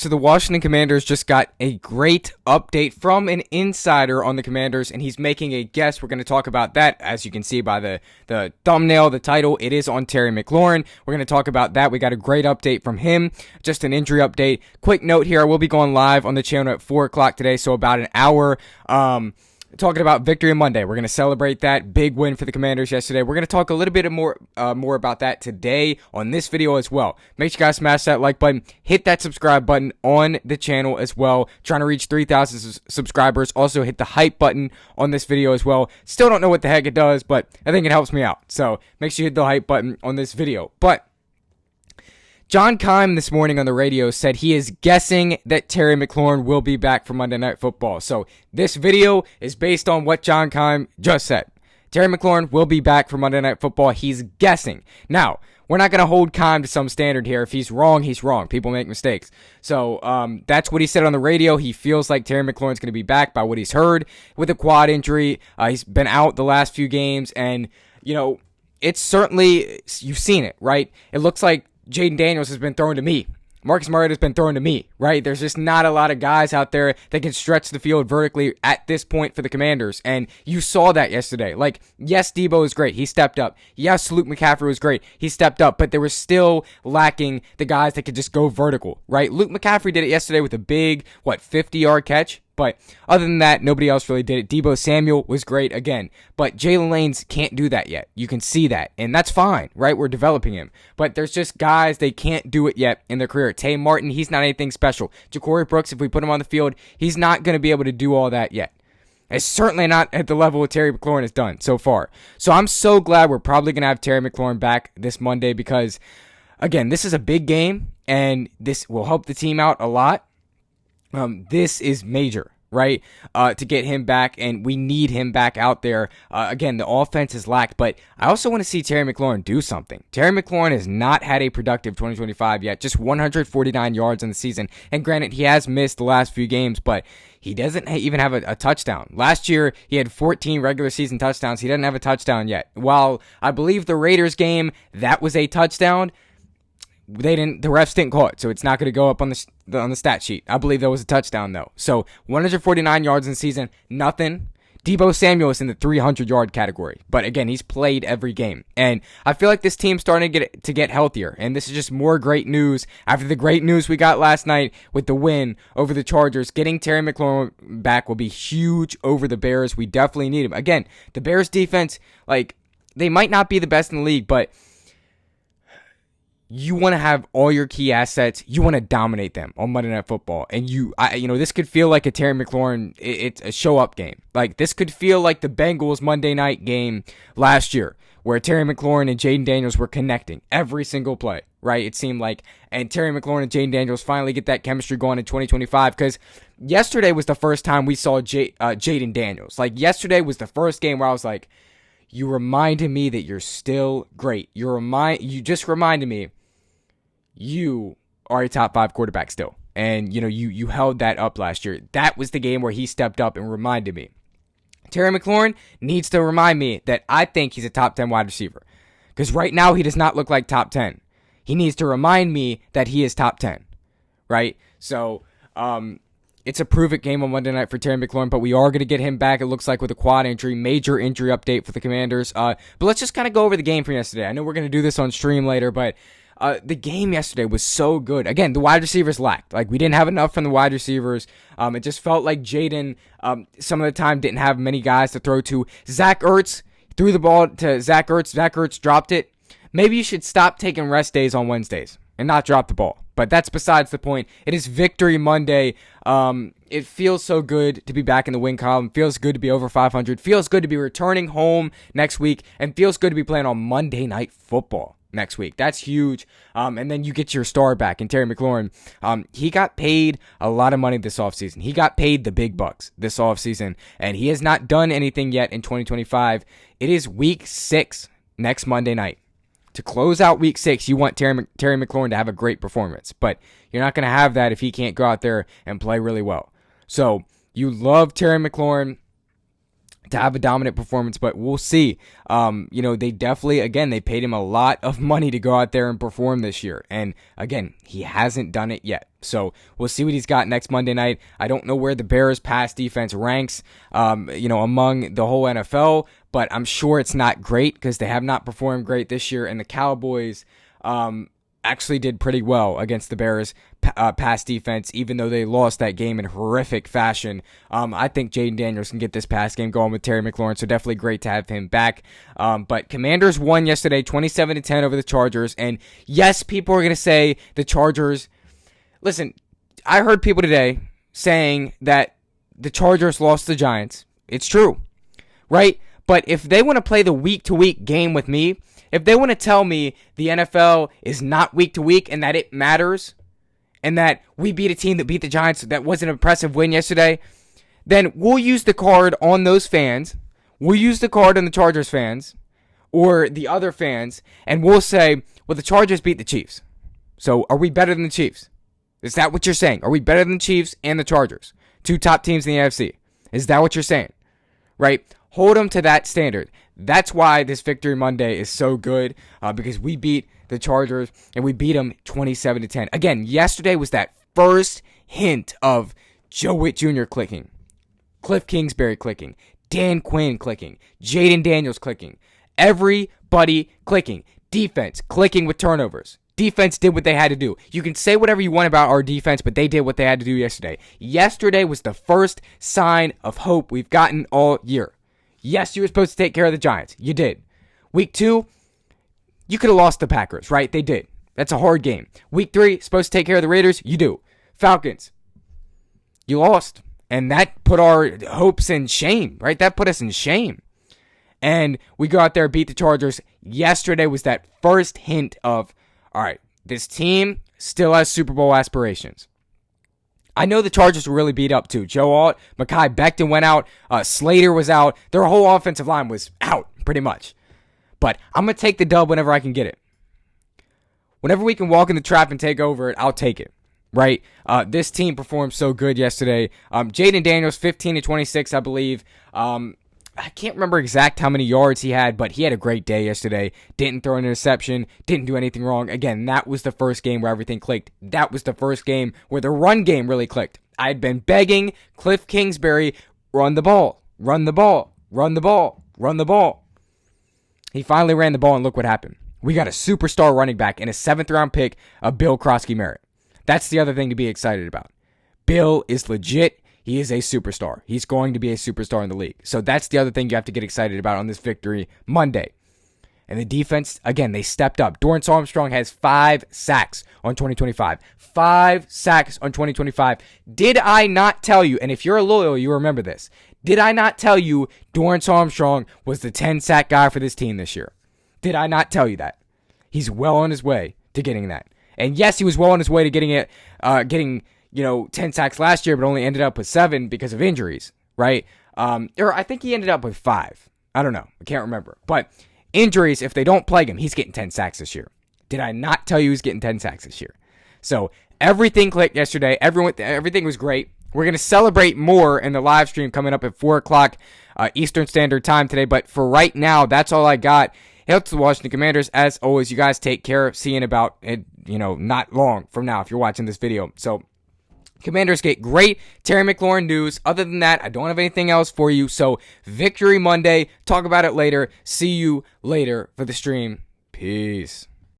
So the Washington Commanders just got a great update from an insider on the Commanders, and he's making a guess. We're going to talk about that, as you can see by the thumbnail, the title. It is on Terry McLaurin. We're going to talk about that. We got a great update from him, just an injury update. Quick note here, I will be going live on the channel at 4 o'clock today, so about an hour. Talking about Victory Monday. We're going to celebrate that big win for the Commanders yesterday. We're going to talk a little bit more about that today on this video as well. Make sure you guys smash that like button. Hit that subscribe button on the channel as well. Trying to reach 3,000 subscribers. Also hit the hype button on this video as well. Still don't know what the heck it does, but I think it helps me out. So make sure you hit the hype button on this video. But John Keim this morning on the radio said he is guessing that Terry McLaurin will be back for Monday Night Football. So this video is based on what John Keim just said. Terry McLaurin will be back for Monday Night Football. He's guessing. Now, we're not going to hold Keim to some standard here. If he's wrong, he's wrong. People make mistakes. So that's what he said on the radio. He feels like Terry McLaurin's going to be back by what he's heard with a quad injury. He's been out the last few games, and, you know, it's certainly, you've seen it, right? It looks like Jaden Daniels has been thrown to me. Marcus Mariota's been thrown to me, right? There's just not a lot of guys out there that can stretch the field vertically at this point for the Commanders, and you saw that yesterday. Like, yes, Debo is great. He stepped up. Yes, Luke McCaffrey was great. He stepped up, but they were still lacking the guys that could just go vertical, right? Luke McCaffrey did it yesterday with a big, 50-yard catch? But other than that, nobody else really did it. Debo Samuel was great again. But Jalen Lanes can't do that yet. You can see that. And that's fine, right? We're developing him. But there's just guys, they can't do it yet in their career. Tay Martin, he's not anything special. Ja'Cory Brooks, if we put him on the field, he's not going to be able to do all that yet. It's certainly not at the level Terry McLaurin has done so far. So I'm so glad we're probably going to have Terry McLaurin back this Monday because, again, this is a big game, and this will help the team out a lot. This is major, right, to get him back, and we need him back out there. Again, the offense is lacked, but I also want to see Terry McLaurin do something. Terry McLaurin has not had a productive 2025 yet, just 149 yards in the season, and granted, he has missed the last few games, but he doesn't even have a touchdown. Last year, he had 14 regular season touchdowns. He doesn't have a touchdown yet. While I believe the Raiders game, that was a touchdown, the refs didn't call it, so it's not going to go up on the stat sheet. I believe there was a touchdown though. So 149 yards in the season, nothing. Debo Samuel is in the 300-yard category, but again, he's played every game, and I feel like this team's starting to get healthier. And this is just more great news after the great news we got last night with the win over the Chargers. Getting Terry McLaurin back will be huge over the Bears. We definitely need him. Again, the Bears defense, like, they might not be the best in the league, but you want to have all your key assets. You want to dominate them on Monday Night Football. And this could feel like a Terry McLaurin, it's a show-up game. Like, this could feel like the Bengals Monday night game last year, where Terry McLaurin and Jaden Daniels were connecting every single play, right? It seemed like, and Terry McLaurin and Jaden Daniels finally get that chemistry going in 2025, because yesterday was the first time we saw Jaden Daniels. Like, yesterday was the first game where I was like, you reminded me that you're still great. You just reminded me you are a top 5 quarterback still. And, you held that up last year. That was the game where he stepped up and reminded me. Terry McLaurin needs to remind me that I think he's a top 10 wide receiver. Because right now he does not look like top 10. He needs to remind me that he is top 10. Right? So, it's a prove-it game on Monday night for Terry McLaurin, but we are going to get him back, it looks like, with a quad injury. Major injury update for the Commanders. But let's just kind of go over the game from yesterday. I know we're going to do this on stream later, but the game yesterday was so good. Again, the wide receivers lacked. Like, we didn't have enough from the wide receivers. It just felt like Jaden, some of the time, didn't have many guys to throw to. Zach Ertz threw the ball to Zach Ertz. Zach Ertz dropped it. Maybe you should stop taking rest days on Wednesdays and not drop the ball. But that's besides the point. It is Victory Monday. It feels so good to be back in the win column. Feels good to be over 500. Feels good to be returning home next week. And feels good to be playing on Monday Night Football next week. That's huge. And then you get your star back in Terry McLaurin. He got paid a lot of money this offseason. He got paid the big bucks this offseason. And he has not done anything yet in 2025. It is week 6 next Monday night. To close out week 6, you want Terry McLaurin to have a great performance. But you're not going to have that if he can't go out there and play really well. So you love Terry McLaurin. to have a dominant performance, but we'll see. They definitely, again, they paid him a lot of money to go out there and perform this year. And again, he hasn't done it yet. So we'll see what he's got next Monday night. I don't know where the Bears pass defense ranks, among the whole NFL, but I'm sure it's not great because they have not performed great this year. And the Cowboys, actually did pretty well against the Bears pass defense, even though they lost that game in horrific fashion. I think Jaden Daniels can get this pass game going with Terry McLaurin, so definitely great to have him back. But Commanders won yesterday 27-10 over the Chargers, and yes, people are going to say the Chargers. Listen, I heard people today saying that the Chargers lost the Giants. It's true, right? But if they want to play the week-to-week game with me, if they want to tell me the NFL is not week to week and that it matters and that we beat a team that beat the Giants that was an impressive win yesterday, then we'll use the card on those fans. We'll use the card on the Chargers fans or the other fans, and we'll say, well, the Chargers beat the Chiefs. So are we better than the Chiefs? Is that what you're saying? Are we better than the Chiefs and the Chargers? Two top teams in the AFC. Is that what you're saying? Right? Hold them to that standard. That's why this Victory Monday is so good, because we beat the Chargers and we beat them 27-10. Again, yesterday was that first hint of Joe Witt Jr. clicking, Cliff Kingsbury clicking, Dan Quinn clicking, Jaden Daniels clicking, everybody clicking, defense clicking with turnovers. Defense did what they had to do. You can say whatever you want about our defense, but they did what they had to do yesterday. Yesterday was the first sign of hope we've gotten all year. Yes, you were supposed to take care of the Giants. You did. Week 2, you could have lost the Packers, right? They did. That's a hard game. Week 3, supposed to take care of the Raiders. You do. Falcons, you lost. And that put our hopes in shame, right? That put us in shame. And we go out there and beat the Chargers. Yesterday was that first hint of, all right, this team still has Super Bowl aspirations. I know the Chargers were really beat up too. Joe Alt, Mekhi Becton went out. Slater was out. Their whole offensive line was out, pretty much. But I'm going to take the dub whenever I can get it. Whenever we can walk in the trap and take over it, I'll take it, right? This team performed so good yesterday. Jaden Daniels, 15-26, I believe. I can't remember exact how many yards he had, but he had a great day yesterday. Didn't throw an interception, didn't do anything wrong. Again, that was the first game where everything clicked. That was the first game where the run game really clicked. I had been begging Cliff Kingsbury, run the ball, run the ball, run the ball, run the ball. He finally ran the ball, and look what happened. We got a superstar running back and a 7th-round pick of Bill Krosky-Merritt. That's the other thing to be excited about. Bill is legit. He is a superstar. He's going to be a superstar in the league. So that's the other thing you have to get excited about on this Victory Monday. And the defense, again, they stepped up. Dorrance Armstrong has 5 sacks on 2025. 5 sacks on 2025. Did I not tell you, and if you're a loyal, you remember this. Did I not tell you Dorrance Armstrong was the 10-sack guy for this team this year? Did I not tell you that? He's well on his way to getting that. And yes, he was well on his way to getting 10 sacks last year, but only ended up with 7 because of injuries, right? Or I think he ended up with 5. I don't know. I can't remember. But injuries, if they don't plague him, he's getting 10 sacks this year. Did I not tell you he's getting 10 sacks this year? So everything clicked yesterday. Everything was great. We're going to celebrate more in the live stream coming up at 4 o'clock Eastern Standard Time today. But for right now, that's all I got. Hail to the Washington Commanders. As always, you guys take care. See you in about, not long from now if you're watching this video. So Commanders get great Terry McLaurin news. Other than that, I don't have anything else for you. So Victory Monday. Talk about it later. See you later for the stream. Peace.